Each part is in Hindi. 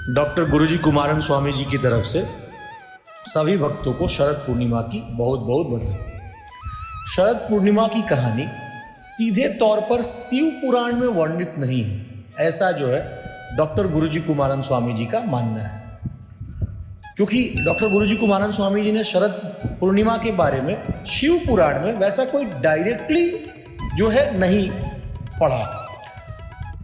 डॉक्टर गुरुजी कुमारन स्वामी जी की तरफ से सभी भक्तों को शरद पूर्णिमा की बहुत बहुत बधाई। शरद पूर्णिमा की कहानी सीधे तौर पर शिव पुराण में वर्णित नहीं है, ऐसा जो है डॉक्टर गुरुजी कुमारन स्वामी जी का मानना है। क्योंकि डॉक्टर गुरुजी कुमारन स्वामी जी ने शरद पूर्णिमा के बारे में शिव पुराण में वैसा कोई डायरेक्टली जो है नहीं पढ़ा।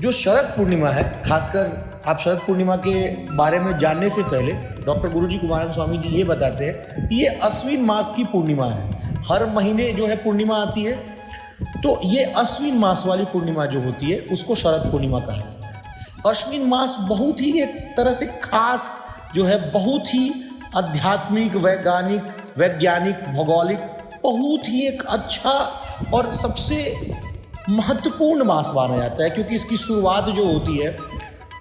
जो शरद पूर्णिमा है, खासकर आप शरद पूर्णिमा के बारे में जानने से पहले डॉक्टर गुरुजी कुमारन स्वामी जी ये बताते हैं कि ये अश्विन मास की पूर्णिमा है। हर महीने जो है पूर्णिमा आती है, तो ये अश्विन मास वाली पूर्णिमा जो होती है उसको शरद पूर्णिमा कहा जाता है। अश्विन मास बहुत ही एक तरह से खास जो है, बहुत ही आध्यात्मिक, वैज्ञानिक, भौगोलिक, बहुत ही एक अच्छा और सबसे महत्वपूर्ण मास माना जाता है। क्योंकि इसकी शुरुआत जो होती है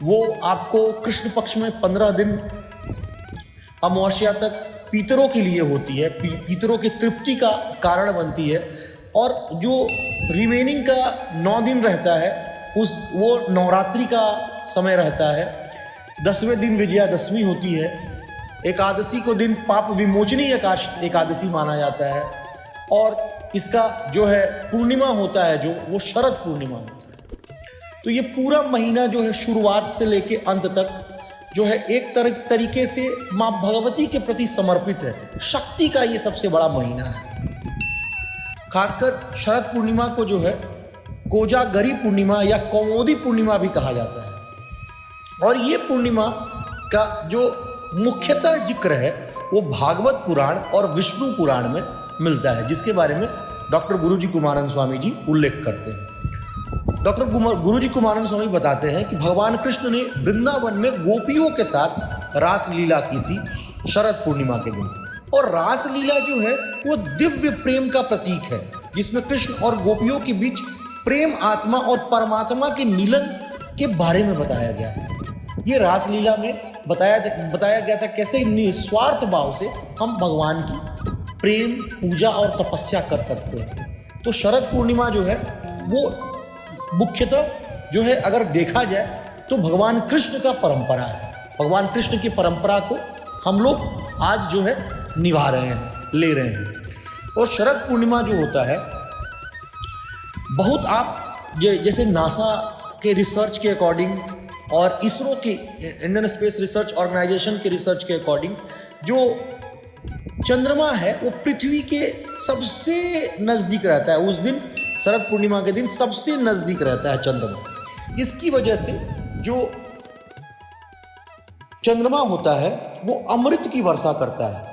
वो आपको कृष्ण पक्ष में 15 दिन अमावस्या तक पितरों के लिए होती है, पितरों की तृप्ति का कारण बनती है। और जो रिमेनिंग का 9 दिन रहता है वो नवरात्रि का समय रहता है। 10वें दिन विजयादशमी होती है। एकादशी को दिन पाप विमोचनी एकादशी माना जाता है। और इसका जो है पूर्णिमा होता है जो वो शरद पूर्णिमा होता है। तो ये पूरा महीना जो है शुरुआत से लेके अंत तक जो है एक तरीके से माँ भगवती के प्रति समर्पित है। शक्ति का ये सबसे बड़ा महीना है। खासकर शरद पूर्णिमा को जो है कोजागरी पूर्णिमा या कौमुदी पूर्णिमा भी कहा जाता है। और ये पूर्णिमा का जो मुख्यतः जिक्र है वो भागवत पुराण और विष्णु पुराण में मिलता है, जिसके बारे में डॉक्टर गुरुजी कुमारन स्वामी जी उल्लेख करते हैं। डॉक्टर गुरुजी कुमारन स्वामी बताते हैं कि भगवान कृष्ण ने वृंदावन में गोपियों के साथ रास लीला की थी शरद पूर्णिमा के दिन। और रास लीला जो है वो दिव्य प्रेम का प्रतीक है, जिसमें कृष्ण और गोपियों के बीच प्रेम, आत्मा और परमात्मा के मिलन के बारे में बताया गया था। ये रास लीला में बताया गया था कैसे निस्वार्थ भाव से हम भगवान की प्रेम, पूजा और तपस्या कर सकते हैं। तो शरद पूर्णिमा जो है वो मुख्यतः जो है अगर देखा जाए तो भगवान कृष्ण का परंपरा है। भगवान कृष्ण की परंपरा को हम लोग आज जो है निभा रहे हैं, ले रहे हैं। और शरद पूर्णिमा जो होता है बहुत आप जैसे नासा के रिसर्च के अकॉर्डिंग और इसरो के, इंडियन स्पेस रिसर्च ऑर्गेनाइजेशन के रिसर्च के अकॉर्डिंग, जो चंद्रमा है वो पृथ्वी के सबसे नज़दीक रहता है। उस दिन शरद पूर्णिमा के दिन सबसे नज़दीक रहता है चंद्रमा। इसकी वजह से जो चंद्रमा होता है वो अमृत की वर्षा करता है।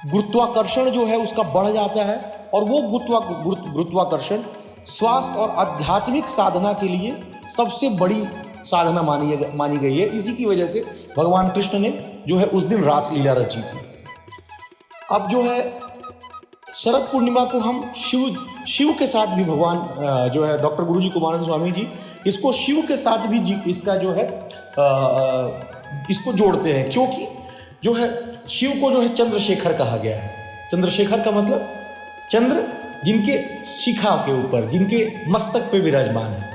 गुरुत्वाकर्षण जो है उसका बढ़ जाता है। और वो गुरुत्वाकर्षण स्वास्थ्य और आध्यात्मिक साधना के लिए सबसे बड़ी साधना मानी गई है। इसी की वजह से भगवान कृष्ण ने जो है उस दिन रास लीला रची थी। अब जो है शरद पूर्णिमा को हम शिव के साथ भी भगवान जो है डॉक्टर गुरुजी कुमारन स्वामी जी इसको शिव के साथ भी इसका जो है इसको जोड़ते हैं। क्योंकि जो है शिव को जो है चंद्रशेखर कहा गया है। चंद्रशेखर का मतलब चंद्र जिनके शिखा के ऊपर, जिनके मस्तक पे विराजमान है।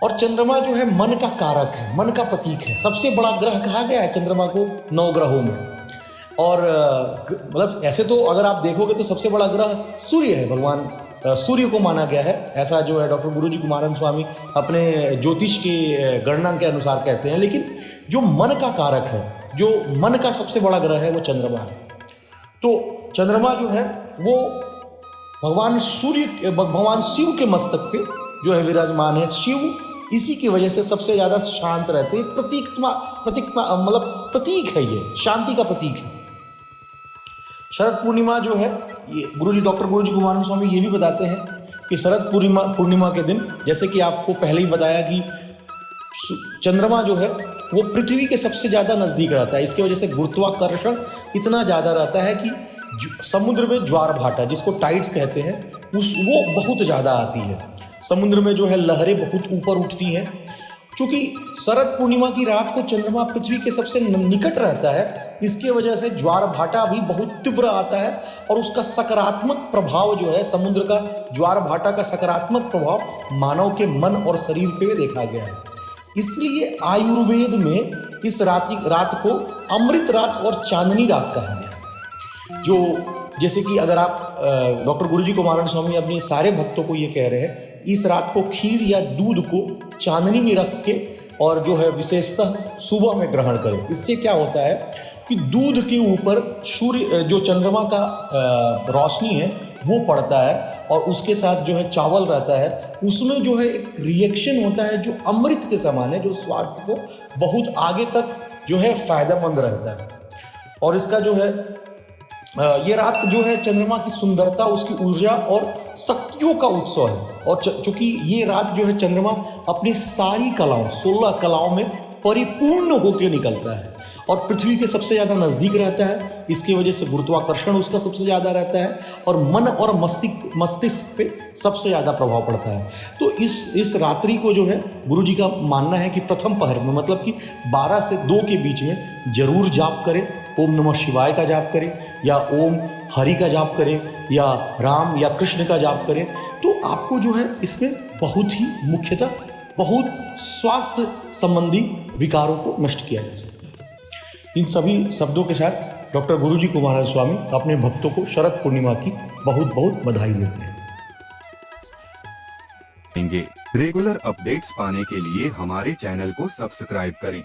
और चंद्रमा जो है मन का कारक है, मन का प्रतीक है। सबसे बड़ा ग्रह कहा गया है चंद्रमा को 9 ग्रहों में। और मतलब ऐसे तो अगर आप देखोगे तो सबसे बड़ा ग्रह सूर्य है। भगवान सूर्य को माना गया है, ऐसा जो है डॉक्टर गुरुजी कुमारन स्वामी अपने ज्योतिष के गणना के अनुसार कहते हैं। लेकिन जो मन का कारक है, जो मन का सबसे बड़ा ग्रह है वो चंद्रमा है। तो चंद्रमा जो है वो भगवान शिव के मस्तक पे जो है विराजमान है। शिव इसी की वजह से सबसे ज़्यादा शांत रहते हैं। प्रतीक है, ये शांति का प्रतीक है। शरद पूर्णिमा जो है ये डॉक्टर गुरुजी कुमारन स्वामी ये भी बताते हैं कि शरद पूर्णिमा के दिन, जैसे कि आपको पहले ही बताया कि चंद्रमा जो है वो पृथ्वी के सबसे ज़्यादा नज़दीक रहता है। इसकी वजह से गुरुत्वाकर्षण इतना ज़्यादा रहता है कि समुद्र में ज्वार भाटा, जिसको टाइड्स कहते हैं, वो बहुत ज़्यादा आती है। समुद्र में जो है लहरें बहुत ऊपर उठती हैं। चूँकि शरद पूर्णिमा की रात को चंद्रमा पृथ्वी के सबसे निकट रहता है, इसकी वजह से ज्वार भाटा भी बहुत तीव्र आता है। और उसका सकारात्मक प्रभाव जो है, समुद्र का ज्वार भाटा का सकारात्मक प्रभाव मानव के मन और शरीर पे देखा गया है। इसलिए आयुर्वेद में इस रात को अमृत रात और चांदनी रात कहा गया है। जो जैसे कि अगर आप डॉक्टर गुरुजी कुमारन स्वामी अपने सारे भक्तों को ये कह रहे हैं, इस रात को खीर या दूध को चांदनी में रख के और जो है विशेषतः सुबह में ग्रहण करें। इससे क्या होता है कि दूध के ऊपर सूर्य जो चंद्रमा का रोशनी है वो पड़ता है और उसके साथ जो है चावल रहता है, उसमें जो है एक रिएक्शन होता है जो अमृत के समान है, जो स्वास्थ्य को बहुत आगे तक जो है फायदेमंद रहता है। और इसका जो है ये रात जो है चंद्रमा की सुंदरता, उसकी ऊर्जा और शक्तियों का उत्सव है। और चूंकि ये रात जो है चंद्रमा अपनी सारी कलाओं 16 कलाओं में परिपूर्ण होकर निकलता है और पृथ्वी के सबसे ज़्यादा नज़दीक रहता है। इसकी वजह से गुरुत्वाकर्षण उसका सबसे ज़्यादा रहता है और मन और मस्तिष्क पे सबसे ज़्यादा प्रभाव पड़ता है। तो इस रात्रि को जो है गुरुजी का मानना है कि प्रथम पहर में, मतलब कि 12 से 2 के बीच में जरूर जाप करें, ओम नमः शिवाय का जाप करें या ओम हरि का जाप करें या राम या कृष्ण का जाप करें, तो आपको जो है इसमें बहुत ही मुख्यतः बहुत स्वास्थ्य संबंधी विकारों को नष्ट किया जा सकता है। इन सभी शब्दों के साथ डॉक्टर गुरुजी कुमारन स्वामी अपने भक्तों को शरद पूर्णिमा की बहुत बहुत बधाई देते हैं। रेगुलर अपडेट्स पाने के लिए हमारे चैनल को सब्सक्राइब करें।